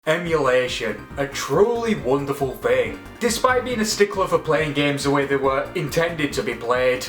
Emulation, a truly wonderful thing. Despite being a stickler for playing games the way they were intended to be played,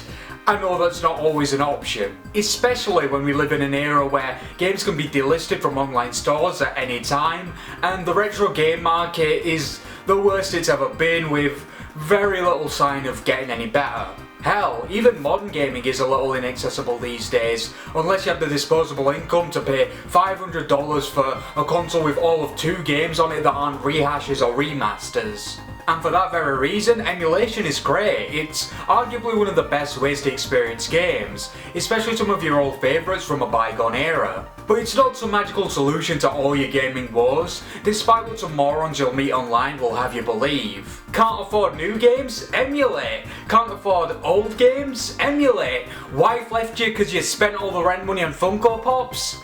I know that's not always an option, especially when we live in an era where games can be delisted from online stores at any time, and the retro game market is the worst it's ever been, with very little sign of getting any better. Hell, even modern gaming is a little inaccessible these days, unless you have the disposable income to pay $500 for a console with all of 2 games on it that aren't rehashes or remasters. And for that very reason, emulation is great. It's arguably one of the best ways to experience games, especially some of your old favourites from a bygone era. But it's not some magical solution to all your gaming woes, despite what some morons you'll meet online will have you believe. Can't afford new games? Emulate. Can't afford old games? Emulate. Wife left you because you spent all the rent money on Funko Pops?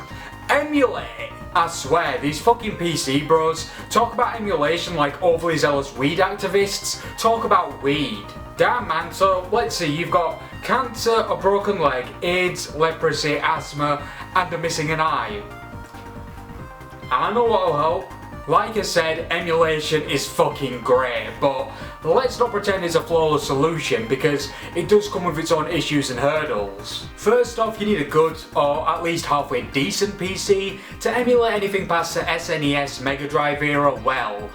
Emulate. I swear, these fucking PC bros talk about emulation like overly zealous weed activists talk about weed. Damn man, so let's see, you've got cancer, a broken leg, AIDS, leprosy, asthma, and a missing an eye. I know what'll help. Like I said, emulation is fucking great, but let's not pretend it's a flawless solution because it does come with its own issues and hurdles. First off, you need a good, or at least halfway decent PC to emulate anything past the SNES Mega Drive era well.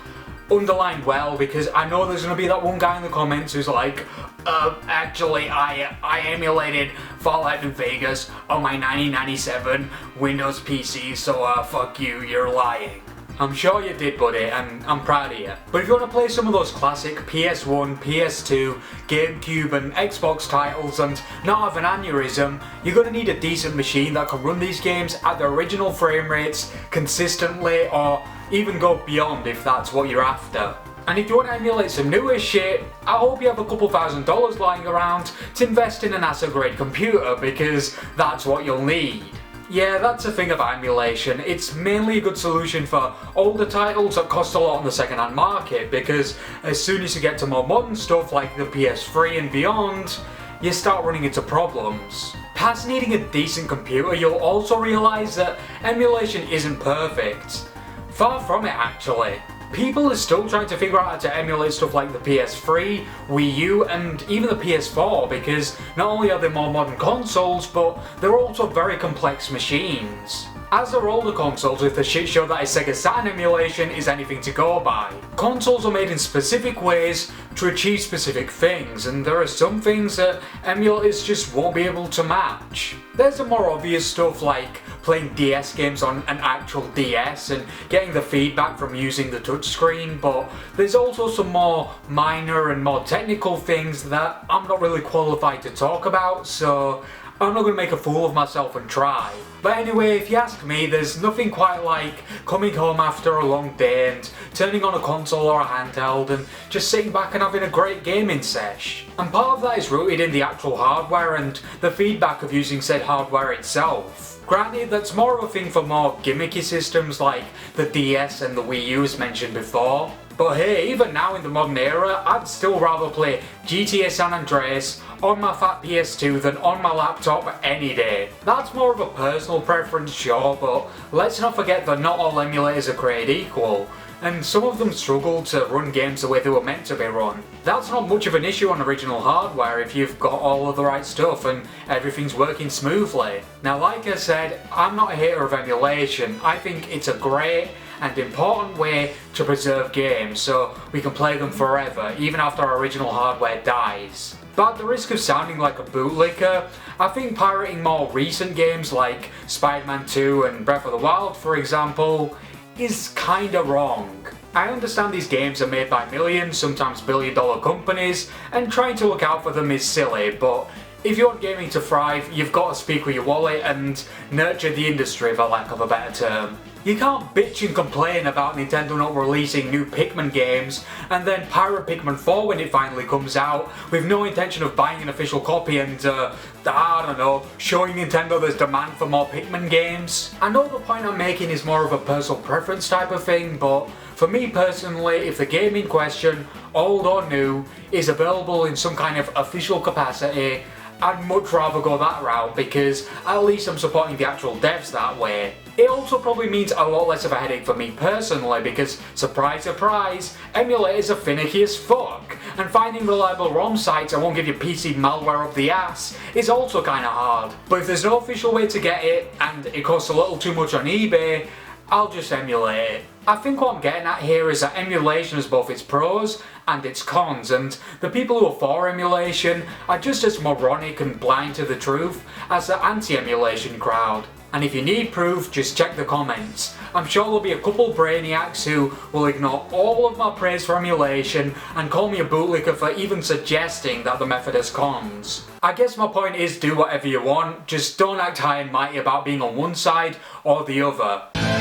Underline well, because I know there's going to be that one guy in the comments who's like, actually I emulated Fallout New Vegas on my 1997 Windows PC, so fuck you, you're lying. I'm sure you did, buddy, and I'm proud of you. But if you want to play some of those classic PS1, PS2, GameCube and Xbox titles and not have an aneurysm, you're going to need a decent machine that can run these games at their original frame rates consistently, or even go beyond if that's what you're after. And if you want to emulate some newer shit, I hope you have a couple $1,000s lying around to invest in an NASA grade computer, because that's what you'll need. Yeah, that's the thing about emulation. It's mainly a good solution for older titles that cost a lot on the second-hand market, because as soon as you get to more modern stuff like the PS3 and beyond, you start running into problems. Past needing a decent computer, you'll also realise that emulation isn't perfect. Far from it, actually. People are still trying to figure out how to emulate stuff like the PS3, Wii U, and even the PS4, because not only are they more modern consoles, but they're also very complex machines. As they're older consoles with the shit show that is Sega Saturn emulation is anything to go by. Consoles are made in specific ways to achieve specific things, and there are some things that emulators just won't be able to match. There's the more obvious stuff like playing DS games on an actual DS and getting the feedback from using the touchscreen, but there's also some more minor and more technical things that I'm not really qualified to talk about, so I'm not going to make a fool of myself and try. But anyway, if you ask me, there's nothing quite like coming home after a long day and turning on a console or a handheld and just sitting back and having a great gaming sesh. And part of that is rooted in the actual hardware and the feedback of using said hardware itself. Granted, that's more of a thing for more gimmicky systems like the DS and the Wii U as mentioned before. But hey, even now in the modern era, I'd still rather play GTA San Andreas on my fat PS2 than on my laptop any day. That's more of a personal preference, sure, but let's not forget that not all emulators are created equal, and some of them struggle to run games the way they were meant to be run. That's not much of an issue on original hardware if you've got all of the right stuff and everything's working smoothly. Now, like I said, I'm not a hater of emulation. I think it's a great and important way to preserve games so we can play them forever, even after our original hardware dies. But at the risk of sounding like a bootlicker, I think pirating more recent games like Spider-Man 2 and Breath of the Wild, for example, is kinda wrong. I understand these games are made by millions, sometimes billion-dollar companies, and trying to look out for them is silly, but if you want gaming to thrive, you've got to speak with your wallet and nurture the industry, for lack of a better term. You can't bitch and complain about Nintendo not releasing new Pikmin games and then pirate Pikmin 4 when it finally comes out with no intention of buying an official copy and, I don't know, showing Nintendo there's demand for more Pikmin games. I know the point I'm making is more of a personal preference type of thing, but for me personally, if the game in question, old or new, is available in some kind of official capacity, I'd much rather go that route because at least I'm supporting the actual devs that way. It also probably means a lot less of a headache for me personally because, surprise surprise, emulators are finicky as fuck, and finding reliable ROM sites that won't give you PC malware up the ass is also kinda hard. But if there's no official way to get it, and it costs a little too much on eBay, I'll just emulate it. I think what I'm getting at here is that emulation has both its pros and its cons, and the people who are for emulation are just as moronic and blind to the truth as the anti-emulation crowd. And if you need proof, just check the comments. I'm sure there'll be a couple brainiacs who will ignore all of my praise for emulation and call me a bootlicker for even suggesting that the method has cons. I guess my point is do whatever you want, just don't act high and mighty about being on one side or the other.